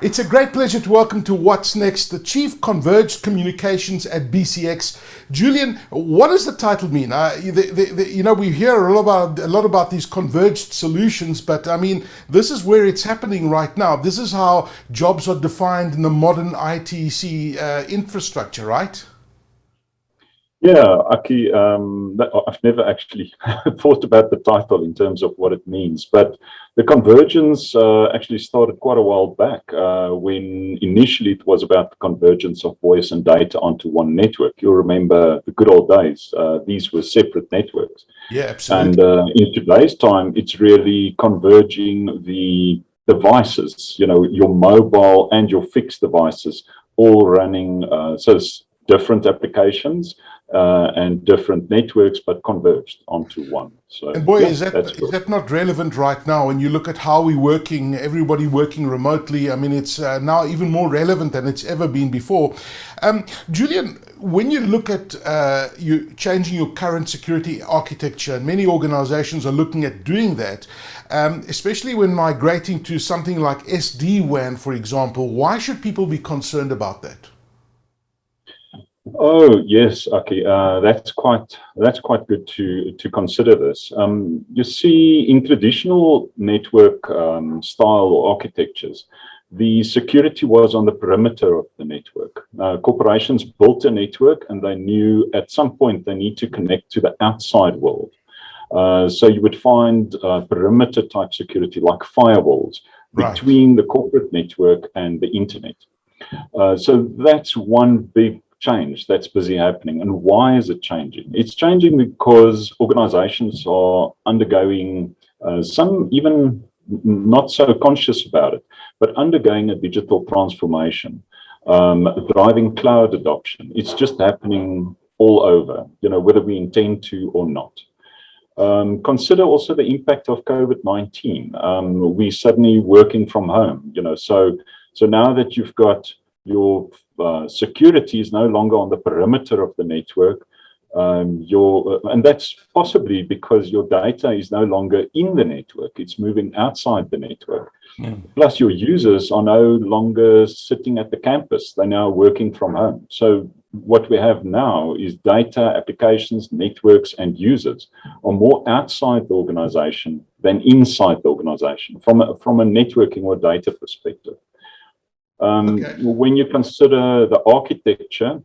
It's a great pleasure to welcome to What's Next the Chief Converged Communications at BCX. Julian, what does the title mean? We hear a lot about these converged solutions, but I mean, this is where it's happening right now. This is how jobs are defined in the modern ITC infrastructure, right? Yeah, Aki, I've never actually thought about the title in terms of what it means, but the convergence actually started quite a while back when initially it was about the convergence of voice and data onto one network. You'll remember the good old days. These were separate networks. Yeah, absolutely. And in today's time, it's really converging the devices, your mobile and your fixed devices all running, so it's different applications and different networks, but converged onto one. So, and boy, yeah, is that not relevant right now when you look at how we're working, everybody working remotely? I mean, it's now even more relevant than it's ever been before. Julian, when you look at you changing your current security architecture, and many organizations are looking at doing that, especially when migrating to something like SD-WAN, for example, why should people be concerned about that? Oh yes, Aki, that's quite good to consider this. You see, in traditional network style or architectures, the security was on the perimeter of the network. Corporations built a network, and they knew at some point they need to connect to the outside world. So you would find perimeter type security like firewalls between the corporate network and the internet. So that's one big change that's busy happening. And why is it changing? It's changing because organizations are undergoing some even not so conscious about it, but undergoing a digital transformation, driving cloud adoption. It's just happening all over, whether we intend to or not. Consider also the impact of COVID-19. We suddenly working from home, so now that you've got your security is no longer on the perimeter of the network, and that's possibly because your data is no longer in the network, it's moving outside the network. Plus your users are no longer sitting at the campus, they're now working from home. So what we have now is data, applications, networks, and users are more outside the organization than inside the organization from a networking or data perspective. When you consider the architecture,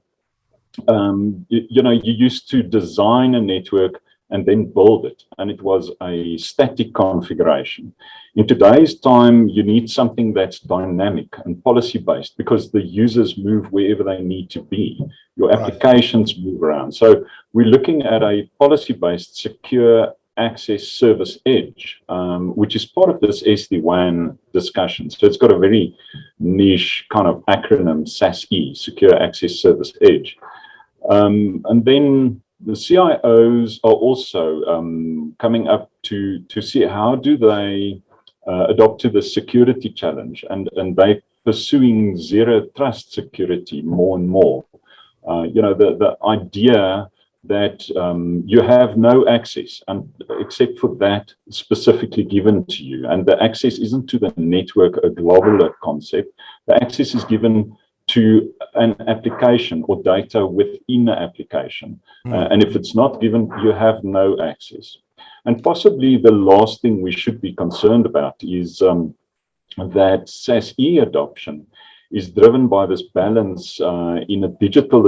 you used to design a network and then build it, and it was a static configuration. In today's time, you need something that's dynamic and policy-based because the users move wherever they need to be. Your applications move around. So we're looking at a policy-based secure access service edge, which is part of this SD-WAN discussion. So it's got a very niche kind of acronym, SASE, Secure Access Service Edge. And then the CIOs are also coming up to see how do they adopt to the security challenge, and they're pursuing zero trust security more and more. The idea that you have no access except for that specifically given to you, and the access isn't to the network, a global concept. The access is given to an application or data within the application, and if it's not given, you have no access. And possibly the last thing we should be concerned about is that SASE adoption is driven by this balance in a digital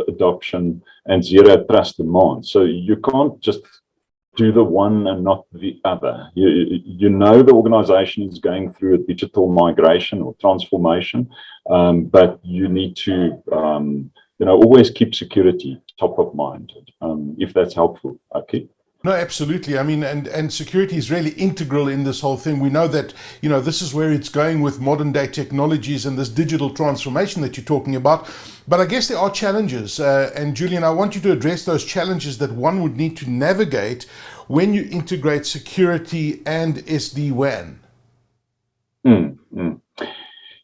adoption and zero trust demand. So you can't just do the one and not the other. The organization is going through a digital migration or transformation, but you need to always keep security top of mind, if that's helpful. Okay. No, absolutely. I mean, and security is really integral in this whole thing. We know that, this is where it's going with modern day technologies and this digital transformation that you're talking about. But I guess there are challenges. And Julian, I want you to address those challenges that one would need to navigate when you integrate security and SD-WAN.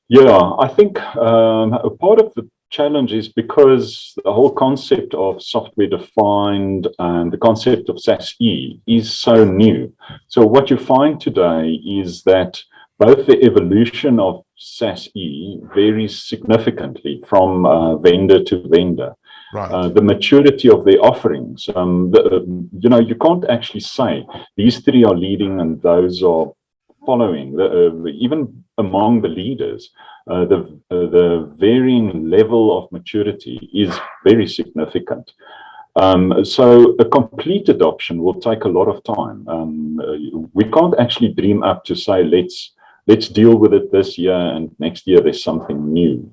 Yeah, I think a part of the challenge is because the whole concept of software defined and the concept of SASE is so new. So what you find today is that both the evolution of SASE varies significantly from vendor to vendor. Right. The maturity of their offerings. You can't actually say these three are leading and those are following. Even among the leaders, the varying level of maturity is very significant. So a complete adoption will take a lot of time. We can't actually dream up to say, let's deal with it this year and next year there's something new.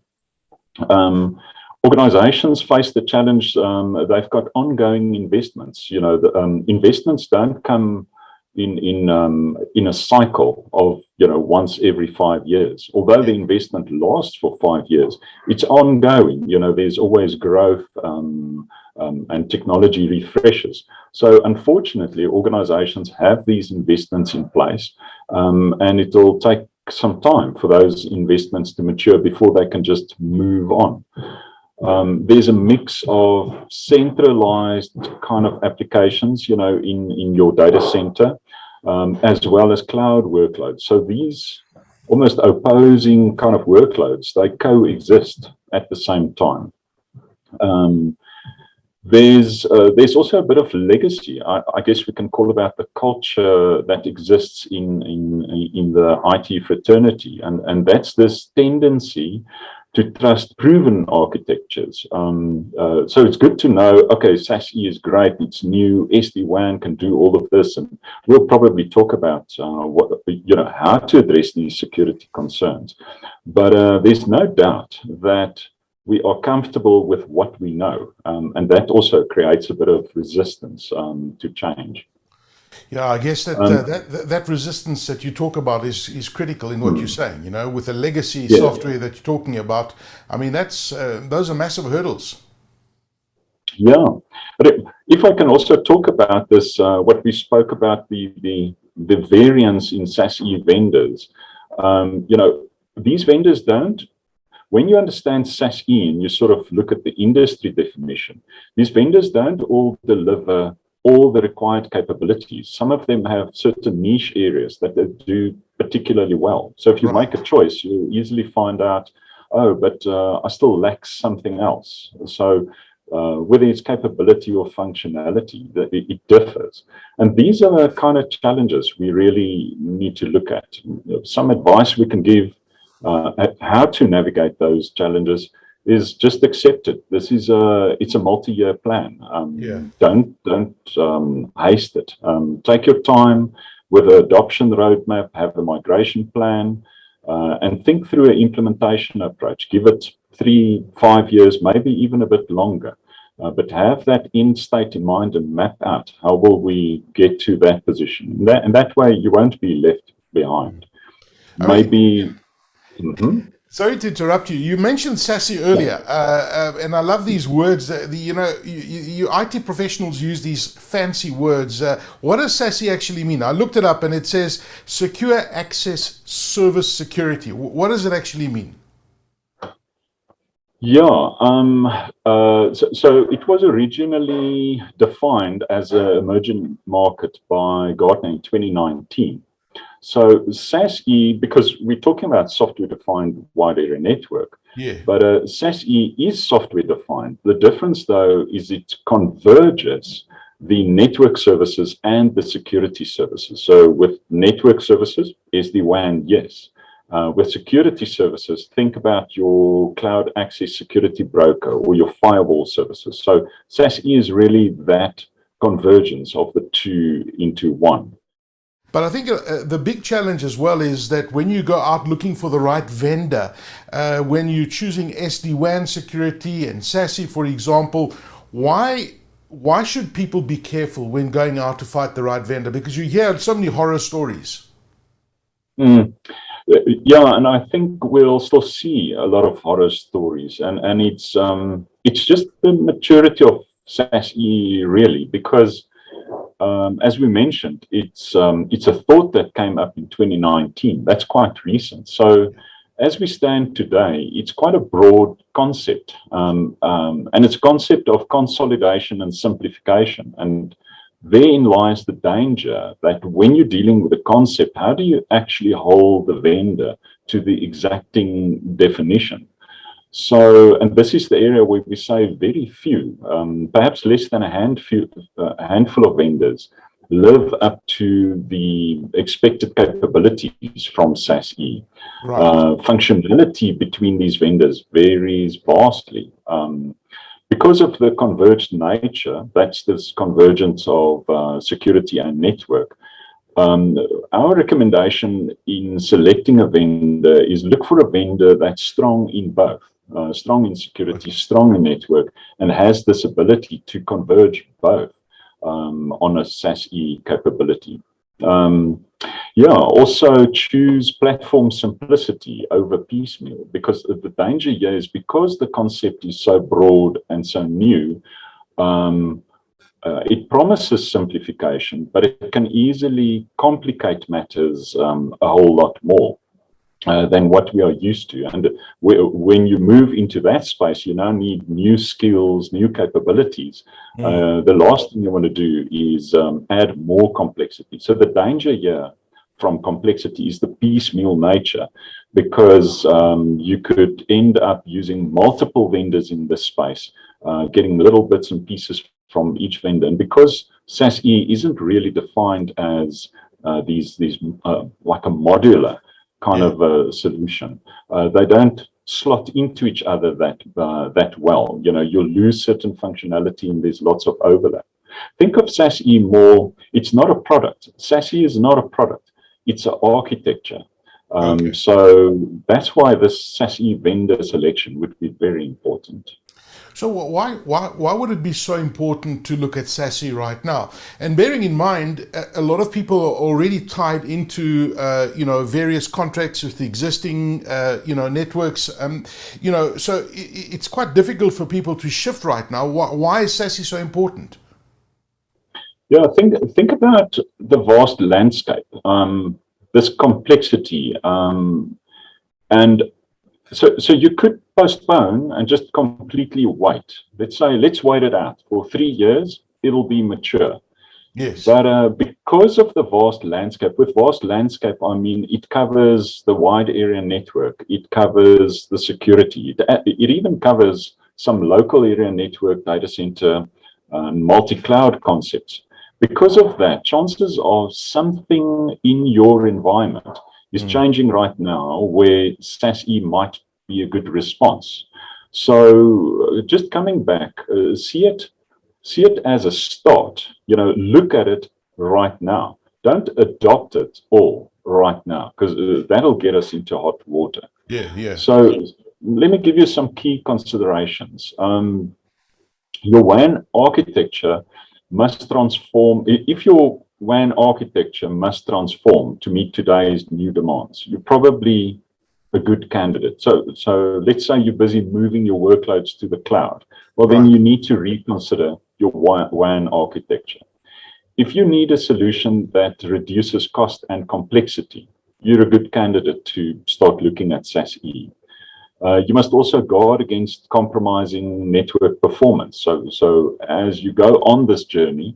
Organizations face the challenge, they've got ongoing investments. The investments don't come in a cycle of, once every 5 years. Although the investment lasts for 5 years, it's ongoing. There's always growth and technology refreshes. So unfortunately, organizations have these investments in place, and it'll take some time for those investments to mature before they can just move on. There's a mix of centralized kind of applications, in your data center, as well as cloud workloads. So these almost opposing kind of workloads, they coexist at the same time. There's also a bit of legacy. I guess we can call about the culture that exists in the IT fraternity, and that's this tendency to trust proven architectures. So it's good to know, okay, SASE is great, it's new, SD-WAN can do all of this, and we'll probably talk about how to address these security concerns. But there's no doubt that we are comfortable with what we know, and that also creates a bit of resistance to change. Yeah, I guess that resistance that you talk about is critical in what you're saying. With the legacy software that you're talking about, I mean, those are massive hurdles. Yeah, but if I can also talk about this, what we spoke about, the variance in SASE vendors. These vendors don't. When you understand SASE and you sort of look at the industry definition, these vendors don't all deliver all the required capabilities. Some of them have certain niche areas that they do particularly well. So if you make a choice, you'll easily find out, but I still lack something else. So whether it's capability or functionality, it differs. And these are the kind of challenges we really need to look at. Some advice we can give at how to navigate those challenges is just accept it. It's a multi-year plan. Don't haste it. Take your time with an adoption roadmap, have a migration plan, and think through an implementation approach. Give it 3-5 years, maybe even a bit longer. But have that end state in mind and map out how will we get to that position. And that way you won't be left behind. Sorry to interrupt you. You mentioned SASE earlier, and I love these words. You IT professionals use these fancy words. What does SASE actually mean? I looked it up, and it says Secure Access Service Security. What does it actually mean? Yeah, so it was originally defined as an emerging market by Gartner in 2019. So SASE, because we're talking about software-defined wide area network, but SASE is software-defined. The difference, though, is it converges the network services and the security services. So with network services, SD-WAN, yes. With security services, think about your cloud access security broker or your firewall services. So SASE is really that convergence of the two into one. But I think the big challenge as well is that when you go out looking for the right vendor, when you're choosing SD-WAN security and SASE, for example, why should people be careful when going out to fight the right vendor? Because you hear so many horror stories. Yeah, and I think we'll still see a lot of horror stories, and it's just the maturity of SASE really, because as we mentioned, it's a thought that came up in 2019. That's quite recent. So as we stand today, it's quite a broad concept, and it's a concept of consolidation and simplification. And therein lies the danger that when you're dealing with a concept, how do you actually hold the vendor to the exacting definition. So, and this is the area where we say very few, perhaps less than a handful of vendors live up to the expected capabilities from SASE. Right. Functionality between these vendors varies vastly. Because of the converged nature, that's this convergence of security and network. Our recommendation in selecting a vendor is look for a vendor that's strong in both, strong in security, strong in network, and has this ability to converge both on a SASE capability. Also choose platform simplicity over piecemeal, because the danger here is because the concept is so broad and so new, it promises simplification, but it can easily complicate matters a whole lot more than what we are used to. And when you move into that space, you now need new skills, new capabilities. The last thing you want to do is add more complexity. So the danger here from complexity is the piecemeal nature, because you could end up using multiple vendors in this space, getting little bits and pieces from each vendor. And because SASE isn't really defined as these like a modular kind of a solution, they don't slot into each other that well. You know, you'll lose certain functionality and there's lots of overlap. Think of SASE more, it's not a product. SASE is not a product, it's an architecture. So that's why this SASE vendor selection would be very important. So why would it be so important to look at SASE right now? And bearing in mind, a lot of people are already tied into various contracts with the existing networks. So it's quite difficult for people to shift right now. Why is SASE so important? Yeah, think about the vast landscape, this complexity, and so you could postpone and just completely wait. Let's say, let's wait it out for 3 years, it'll be mature. Yes. But because of the vast landscape, with vast landscape, I mean, it covers the wide area network, it covers the security, it even covers some local area network, data center, multi-cloud concepts. Because of that, chances of something in your environment is changing right now where SASE might be a good response. So just coming back, see it as a start, look at it right now. Don't adopt it all right now, because that'll get us into hot water. Yeah. So let me give you some key considerations. Your WAN architecture must transform. If your WAN architecture must transform to meet today's new demands, you're probably a good candidate. So let's say you're busy moving your workloads to the cloud. Well, then you need to reconsider your WAN architecture. If you need a solution that reduces cost and complexity, you're a good candidate to start looking at SASE. You must also guard against compromising network performance. So as you go on this journey,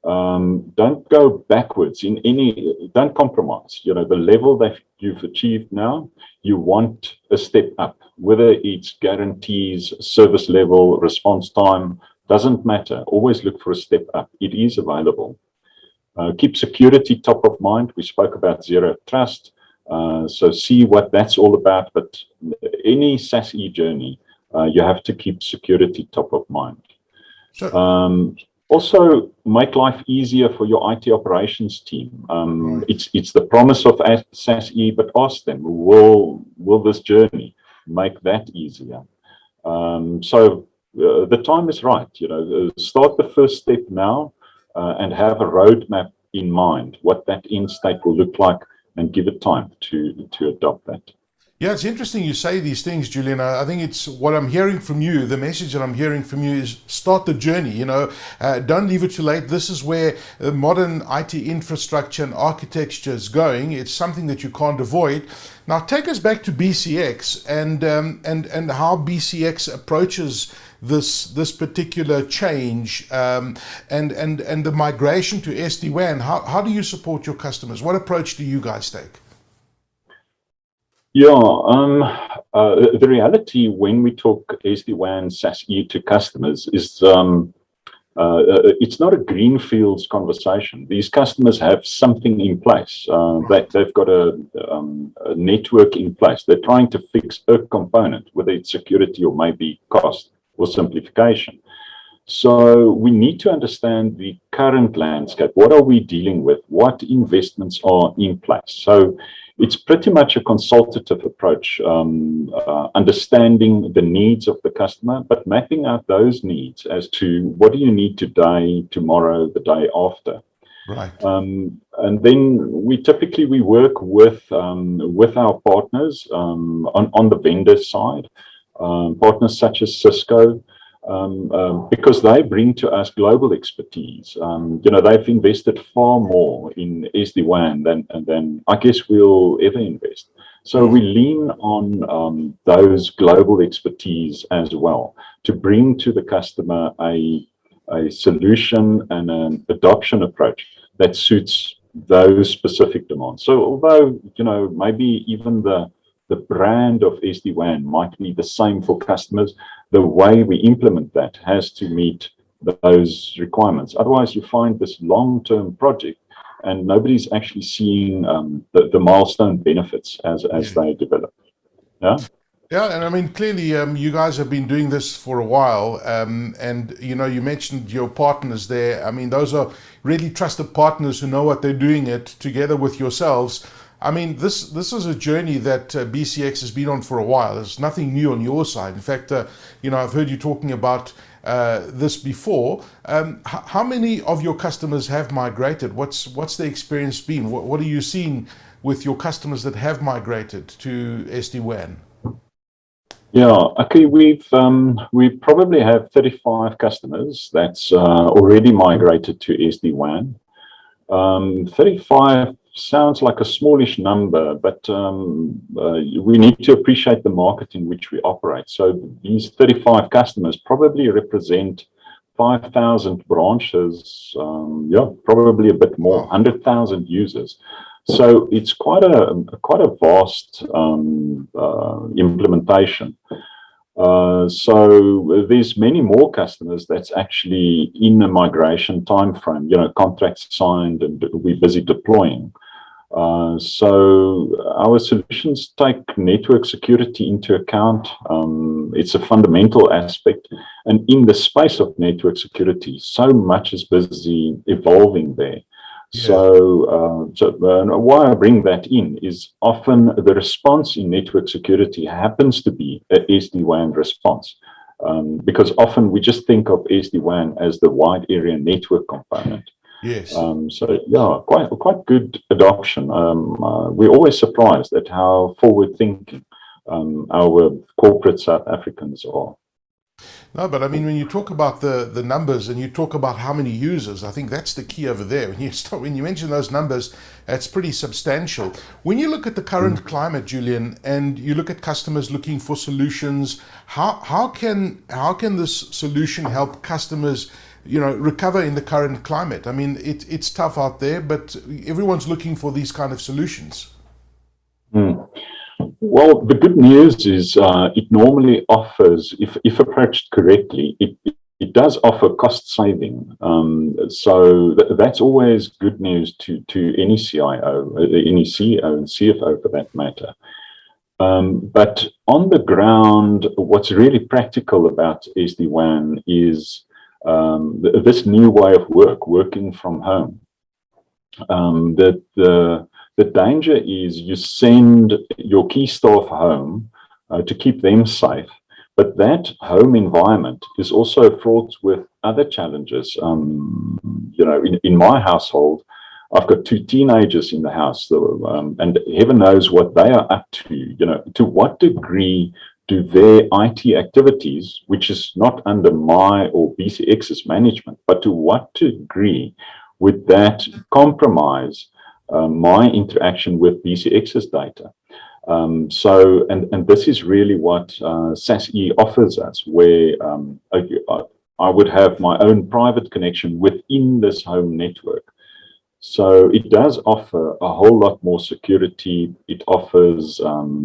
don't go backwards don't compromise. The level that you've achieved now, you want a step up, whether it's guarantees, service level, response time, doesn't matter. Always look for a step up. It is available. Keep security top of mind. We spoke about zero trust. So see what that's all about. But any SASE journey, you have to keep security top of mind. Sure. Also, make life easier for your IT operations team. It's the promise of SASE, but ask them, will this journey make that easier? The time is right. Start the first step now and have a roadmap in mind, what that end state will look like, and give it time to adopt that. Yeah, it's interesting you say these things, Julian. I think it's what I'm hearing from you. The message that I'm hearing from you is start the journey. Don't leave it too late. This is where modern IT infrastructure and architecture is going. It's something that you can't avoid. Now, take us back to BCX and how BCX approaches this particular change and the migration to SD-WAN. How do you support your customers? What approach do you guys take? Yeah, the reality when we talk SD-WAN SASE to customers is it's not a greenfields conversation. These customers have something in place. They've got a network in place. They're trying to fix a component, whether it's security or maybe cost or simplification. So we need to understand the current landscape. What are we dealing with? What investments are in place? So it's pretty much a consultative approach, understanding the needs of the customer, but mapping out those needs as to what do you need today, tomorrow, the day after. Right. And then we typically work with our partners on the vendor side, partners such as Cisco, because they bring to us global expertise. They've invested far more in SD-WAN than I guess we'll ever invest. So we lean on those global expertise as well to bring to the customer a solution and an adoption approach that suits those specific demands. So although, maybe even the brand of SD-WAN might be the same for customers, the way we implement that has to meet those requirements. Otherwise, you find this long-term project and nobody's actually seeing the milestone benefits as they develop. Yeah. Yeah, and I mean, clearly, you guys have been doing this for a while, and you mentioned your partners there. I mean, those are really trusted partners who know what they're doing it together with yourselves. I mean, this is a journey that BCX has been on for a while. There's nothing new on your side. In fact, I've heard you talking about this before. How many of your customers have migrated? What's the experience been? What are you seeing with your customers that have migrated to SD-WAN? Yeah, okay, we probably have 35 customers that's already migrated to SD-WAN. 35 sounds like a smallish number, but we need to appreciate the market in which we operate. So these 35 customers probably represent 5,000 branches, probably a bit more, 100,000 users. So it's quite a vast implementation. So there's many more customers that's actually in the migration timeframe, contracts signed and we're busy deploying. So our solutions take network security into account. It's a fundamental aspect. And in the space of network security, so much is busy evolving there. Yeah. So why I bring that in is often the response in network security happens to be a SD-WAN response. Because often we just think of SD-WAN as the wide area network component. Yes. So yeah, quite good adoption. We're always surprised at how forward-thinking our corporate South Africans are. No, but I mean, when you talk about the numbers and you talk about how many users, I think that's the key over there. When you mention those numbers, that's pretty substantial. When you look at the current climate, Julian, and you look at customers looking for solutions, how can this solution help customers, recover in the current climate? I mean, it's tough out there, but everyone's looking for these kind of solutions. Well, the good news is it normally offers, if approached correctly, it does offer cost saving. So that's always good news to any CIO, any CEO and CFO for that matter. But on the ground, what's really practical about SD-WAN is this new way of working from home. The danger is you send your key staff home to keep them safe, but that home environment is also fraught with other challenges. In my household, I've got 2 teenagers in the house, and heaven knows what they are up to. To what degree do their IT activities, which is not under my or BCX's management, but to what degree would that compromise my interaction with BCX's data? And this is really what SASE offers us, where I would have my own private connection within this home network. So it does offer a whole lot more security. It offers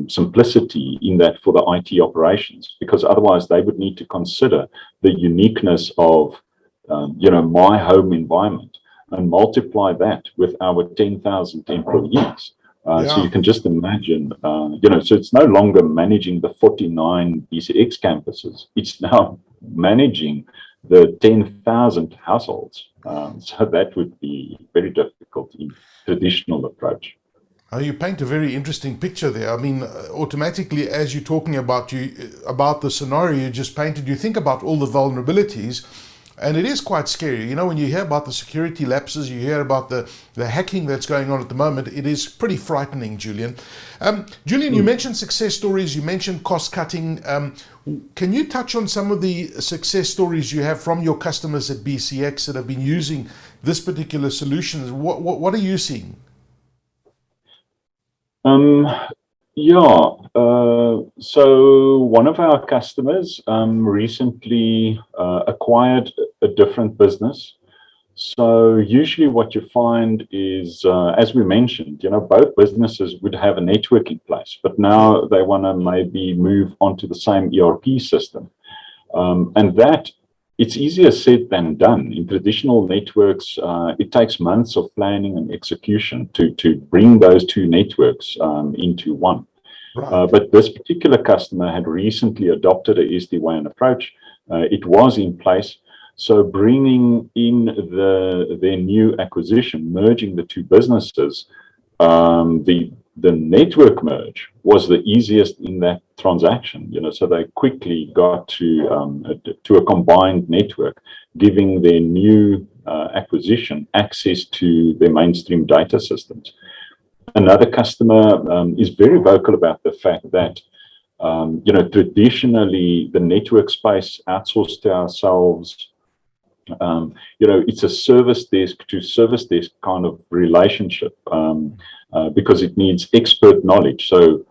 simplicity in that for the IT operations, because otherwise they would need to consider the uniqueness of, my home environment and multiply that with our 10,000 employees. So Yeah. you can just imagine, so it's no longer managing the 49 BCX campuses. It's now managing the 10,000 households. So that would be very difficult in traditional approach. You paint a very interesting picture there. I mean, automatically, as you're talking about the scenario you just painted, you think about all the vulnerabilities, and it is quite scary. You know, when you hear about the security lapses, you hear about the hacking that's going on at the moment, it is pretty frightening, Julian. Julian, you mentioned success stories, you mentioned cost cutting. Can you touch on some of the success stories you have from your customers at BCX that have been using this particular solution? What are you seeing? So one of our customers recently acquired a different business. So usually what you find is, as we mentioned, both businesses would have a network in place, but now they want to maybe move onto the same ERP system. And that, it's easier said than done. In traditional networks, it takes months of planning and execution to bring those two networks into one. Right. But this particular customer had recently adopted a SD-WAN approach. It was in place. So bringing in their new acquisition, merging the two businesses, the network merge was the easiest in that transaction. So they quickly got to a combined network, giving their new acquisition access to their mainstream data systems. Another customer is very vocal about the fact that traditionally the network space outsourced to ourselves. It's a service desk to service desk kind of relationship because it needs expert knowledge. So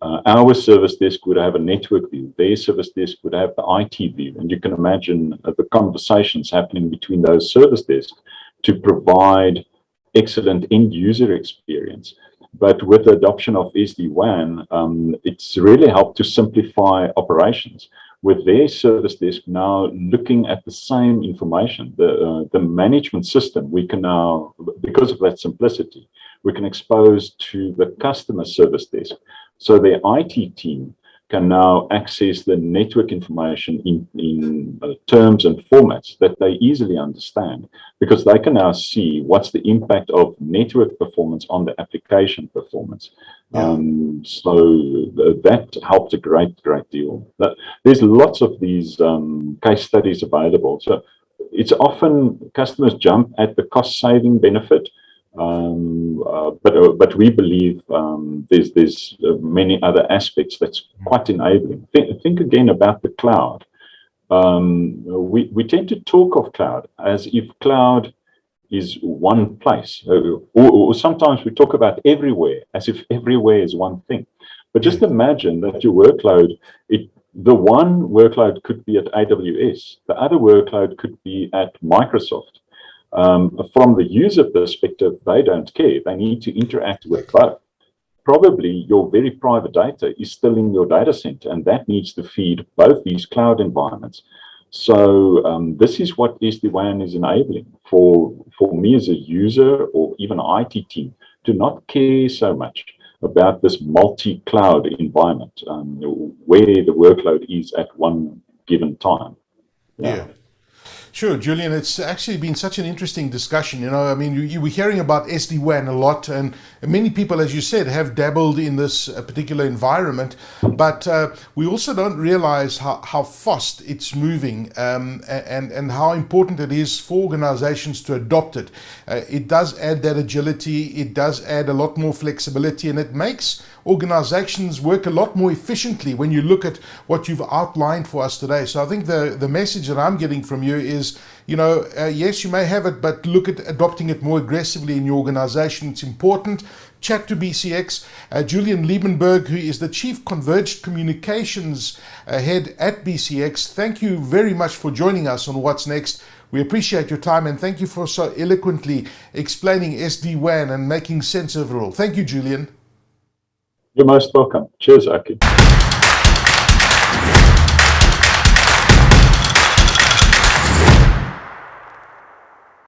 our service desk would have a network view, their service desk would have the IT view, and you can imagine the conversations happening between those service desks to provide excellent end user experience. But with the adoption of SD-WAN, it's really helped to simplify operations. With their service desk now looking at the same information, the management system, we can now, because of that simplicity, we can expose to the customer service desk. So their IT team can now access the network information in terms and formats that they easily understand, because they can now see what's the impact of network performance on the application performance. Yeah. So that helped a great deal. There's lots of these case studies available. So it's often customers jump at the cost saving benefit, but we believe there's many other aspects that's quite enabling. Think again about the cloud. We tend to talk of cloud as if cloud is one place, or sometimes we talk about everywhere as if everywhere is one thing. But just imagine that your workload, the one workload could be at AWS, the other workload could be at Microsoft. From the user perspective, they don't care. They need to interact with both. Probably your very private data is still in your data center, and that needs to feed both these cloud environments. So this is what SD-WAN is enabling for me as a user or even an IT team to not care so much about this multi-cloud environment where the workload is at one given time. Yeah. Sure, Julian, it's actually been such an interesting discussion. I mean, you were hearing about SD-WAN a lot, and many people, as you said, have dabbled in this particular environment, but we also don't realize how fast it's moving and how important it is for organizations to adopt it. It does add that agility, it does add a lot more flexibility, and it makes organizations work a lot more efficiently when you look at what you've outlined for us today. So I think the message that I'm getting from you is, yes, you may have it, but look at adopting it more aggressively in your organization. It's important. Chat to BCX. Julian Liebenberg, who is the Chief Converged Communications Head at BCX. Thank you very much for joining us on What's Next. We appreciate your time and thank you for so eloquently explaining SD-WAN and making sense of it all. Thank you, Julian. You're most welcome. Cheers, Aki.